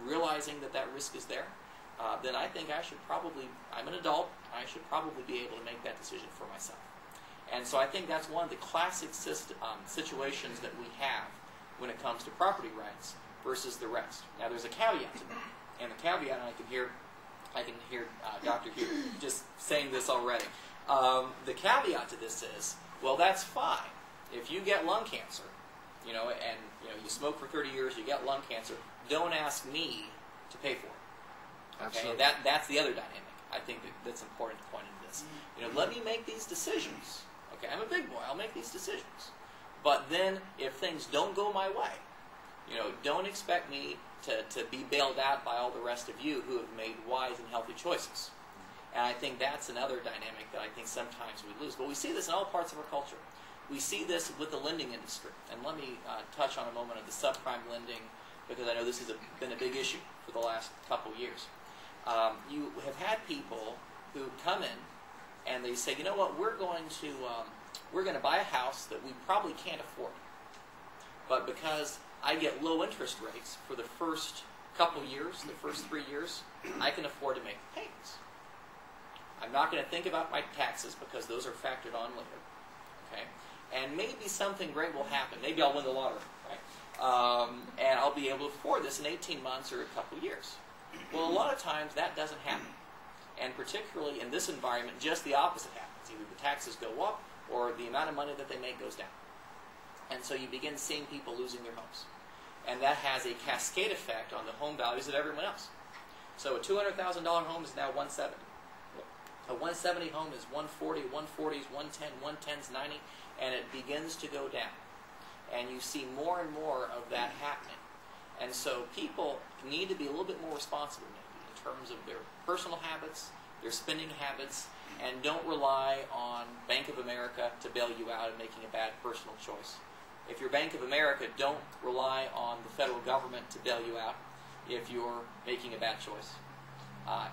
realizing that that risk is there, then I think I should probably, I'm an adult, I should probably be able to make that decision for myself. And so I think that's one of the classic situations that we have when it comes to property rights versus the rest. Now there's a caveat to that, and the caveat, and I can hear Dr. Hugh just saying this already. The caveat to this is, well, that's fine. If you get lung cancer, and you smoke for 30 years, you get lung cancer, don't ask me to pay for it. Okay, and that's the other dynamic. I think that's important to point into this. Let me make these decisions. Okay, I'm a big boy. I'll make these decisions. But then, if things don't go my way, don't expect me to be bailed out by all the rest of you who have made wise and healthy choices. And I think that's another dynamic that I think sometimes we lose. But we see this in all parts of our culture. We see this with the lending industry. And let me touch on a moment of the subprime lending, because I know this has been a big issue for the last couple years. You have had people who come in and they say, you know what, we're going to buy a house that we probably can't afford. But because I get low interest rates for the first couple years, the first 3 years, I can afford to make payments. I'm not going to think about my taxes because those are factored on later. Okay? And maybe something great will happen. Maybe I'll win the lottery, right? And I'll be able to afford this in 18 months or a couple years. Well, a lot of times that doesn't happen. And particularly in this environment, just the opposite happens. Either the taxes go up or the amount of money that they make goes down. And so you begin seeing people losing their homes. And that has a cascade effect on the home values of everyone else. So a $200,000 home is now $170,000. A $170,000 home is $140,000, $140,000, $110,000, $110,000, $90,000, and it begins to go down. And you see more and more of that happening. And so people need to be a little bit more responsible maybe in terms of their personal habits, their spending habits, and don't rely on Bank of America to bail you out of making a bad personal choice. If you're Bank of America, don't rely on the federal government to bail you out if you're making a bad choice.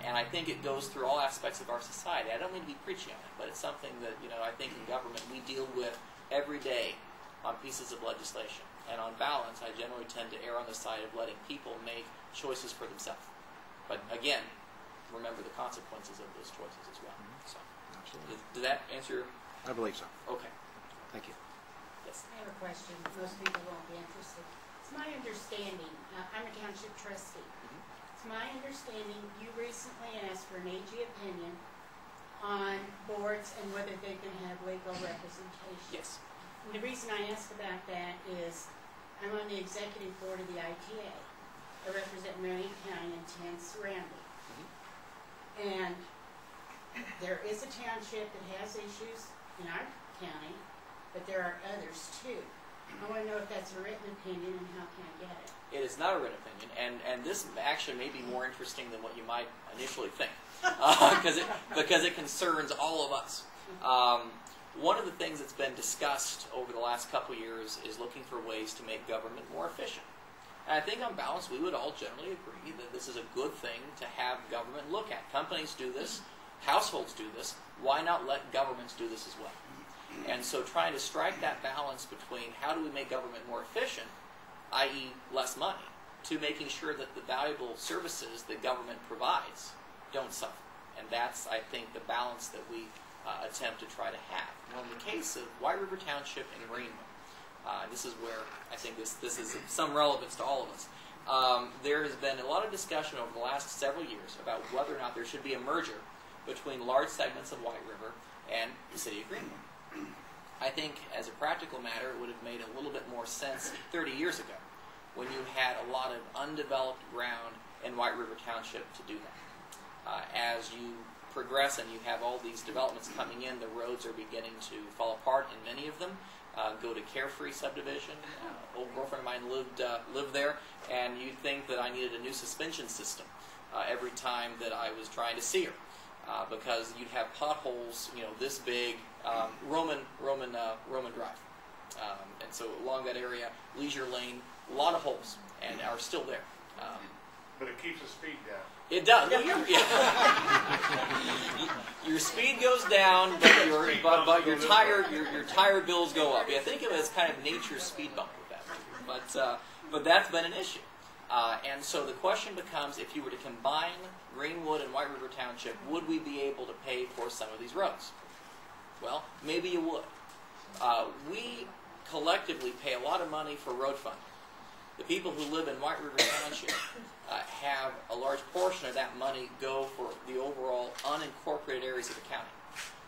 And I think it goes through all aspects of our society. I don't mean to be preachy on it, but it's something that I think in government we deal with every day on pieces of legislation. And on balance, I generally tend to err on the side of letting people make choices for themselves. But again, remember the consequences of those choices as well. So, Absolutely. Did that answer? I believe so. Okay. Thank you. Yes. I have a question. Most people won't be interested. It's my understanding, I'm a township trustee. It's my understanding you recently asked for an AG opinion on boards and whether they can have legal representation. Yes. And the reason I asked about that is I'm on the executive board of the ITA. I represent Marion County and 10 surrounding. And there is a township that has issues in our county, but there are others too. I want to know if that's a written opinion and how can I get it? It is not a written opinion, and this actually may be more interesting than what you might initially think, because it concerns all of us. One of the things that's been discussed over the last couple of years is looking for ways to make government more efficient. And I think on balance we would all generally agree that this is a good thing to have government look at. Companies do this, households do this, why not let governments do this as well? And so trying to strike that balance between how do we make government more efficient, i.e. less money, to making sure that the valuable services that government provides don't suffer. And that's, I think, the balance that we attempt to try to have. Well, in the case of White River Township and Greenwood, this is where I think this is of some relevance to all of us. There has been a lot of discussion over the last several years about whether or not there should be a merger between large segments of White River and the city of Greenwood. I think, as a practical matter, it would have made a little bit more sense 30 years ago when you had a lot of undeveloped ground in White River Township to do that. As you progress and you have all these developments coming in, the roads are beginning to fall apart in many of them. Go to Carefree subdivision. Old girlfriend of mine lived there, and you'd think that I needed a new suspension system every time that I was trying to see her. Because you'd have potholes, this big, Roman Drive, and so along that area, Leisure Lane, a lot of holes, and are still there. But it keeps the speed down. It does. Well, your speed goes down, but your tire bills go up. Yeah, think of it as kind of nature's speed bump with that. But that's been an issue. And so the question becomes, if you were to combine Greenwood and White River Township, would we be able to pay for some of these roads? Well, maybe you would. We collectively pay a lot of money for road funding. The people who live in White River Township have a large portion of that money go for the overall unincorporated areas of the county.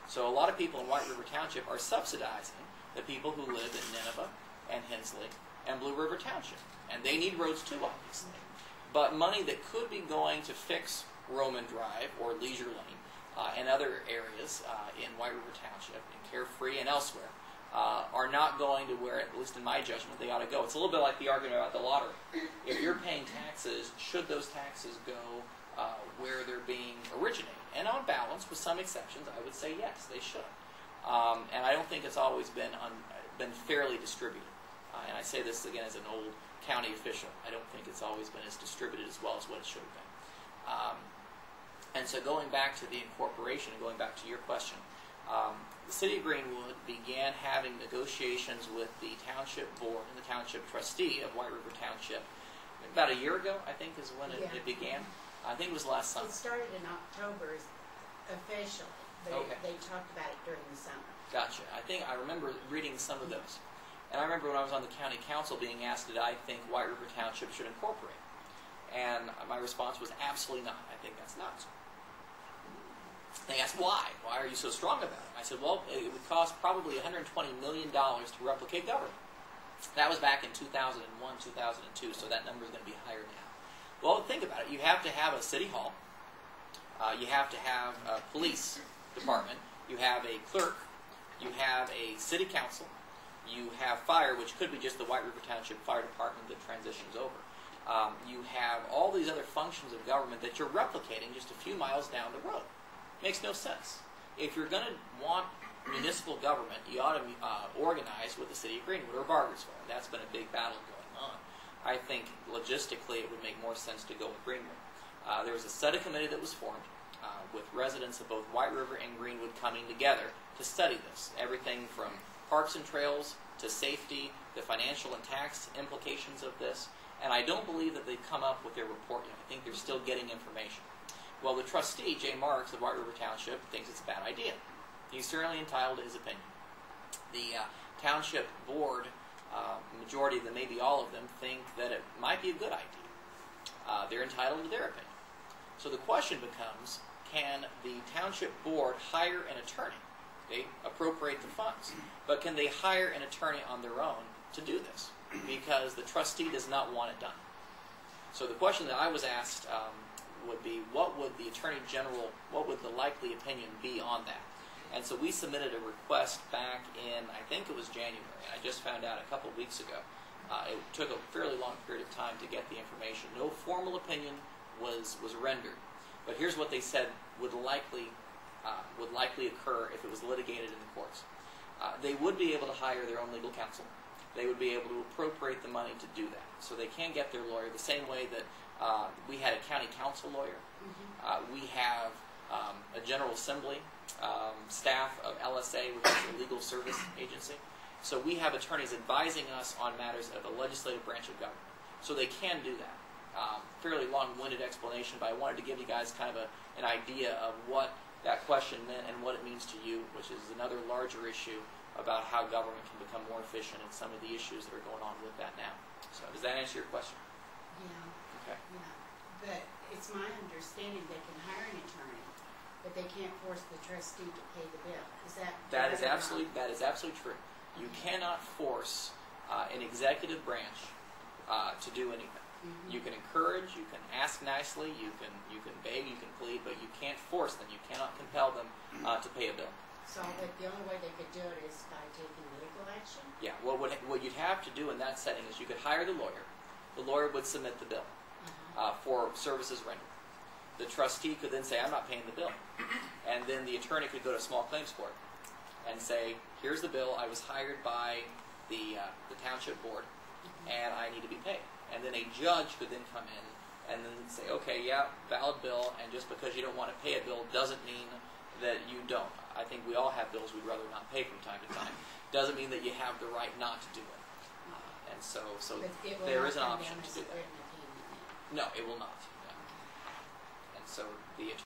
So a lot of people in White River Township are subsidizing the people who live in Nineveh and Hensley and Blue River Township. And they need roads too, obviously. But money that could be going to fix Roman Drive or Leisure Lane and other areas in White River Township, and Carefree and elsewhere, are not going to where, at least in my judgment, they ought to go. It's a little bit like the argument about the lottery. If you're paying taxes, should those taxes go where they're being originated? And on balance, with some exceptions, I would say yes, they should. And I don't think it's always been fairly distributed. And I say this again as an old county official. I don't think it's always been as distributed as well as what it should have been. And so going back to the incorporation and going back to your question, the City of Greenwood began having negotiations with the Township Board and the Township Trustee of White River Township about a year ago, I think, is when it began. I think it was last summer. It started in October officially, but Okay. they talked about it during the summer. Gotcha. I remember reading some of those. And I remember when I was on the county council being asked, did I think White River Township should incorporate? And my response was absolutely not. I think that's nuts. They asked, why? Why are you so strong about it? I said, well, it would cost probably $120 million to replicate government. That was back in 2001, 2002, so that number is going to be higher now. Well, think about it. You have to have a city hall. You have to have a police department. You have a clerk. You have a city council. You have fire, which could be just the White River Township Fire Department that transitions over. You have all these other functions of government that you're replicating just a few miles down the road. Makes no sense. If you're going to want municipal government, you ought to organize with the City of Greenwood or Bargersville. And that's been a big battle going on. I think logistically it would make more sense to go with Greenwood. There was a study committee that was formed with residents of both White River and Greenwood coming together to study this. Everything from parks and trails to safety, the financial and tax implications of this. And I don't believe that they've come up with their report yet. I think they're still getting information. Well, the trustee, Jay Marks of White River Township, thinks it's a bad idea. He's certainly entitled to his opinion. The township board, majority of them, maybe all of them, think that it might be a good idea. They're entitled to their opinion. So the question becomes, can the township board hire an attorney? They appropriate the funds. But can they hire an attorney on their own to do this? Because the trustee does not want it done. So the question that I was asked would be, what would the Attorney General, what would the likely opinion be on that? And so we submitted a request back in, I think it was January. I just found out a couple of weeks ago. It took a fairly long period of time to get the information. No formal opinion was rendered. But here's what they said would likely occur if it was litigated in the courts. They would be able to hire their own legal counsel. They would be able to appropriate the money to do that. So they can get their lawyer the same way that we had a county council lawyer. We have a General Assembly staff of LSA, which is a legal service agency. So we have attorneys advising us on matters of the legislative branch of government. So they can do that. Fairly long-winded explanation, but I wanted to give you guys kind of an idea of what that question meant and what it means to you, which is another larger issue about how government can become more efficient and some of the issues that are going on with that now. So does that answer your question? Yeah. Okay. Yeah. But it's my understanding they can hire an attorney, but they can't force the trustee to pay the bill. Is that That is right or absolutely true. You cannot force an executive branch to do anything. You can encourage, you can ask nicely, you can beg, you can plead, but you can't force them. You cannot compel them to pay a bill. So like, the only way they could do it is by taking legal action? Yeah. What you'd have to do in that setting is you could hire the lawyer. The lawyer would submit the bill for services rendered. The trustee could then say, I'm not paying the bill. And then the attorney could go to small claims court and say, here's the bill. I was hired by the township board, and I need to be paid. And then a judge could then come in and then say, okay, yeah, valid bill, and just because you don't want to pay a bill doesn't mean that you don't. I think we all have bills we'd rather not pay from time to time. Doesn't mean that you have the right not to do it. And so But it will there not is an come option down to as do a that. written opinion. No, it will not. No. And so the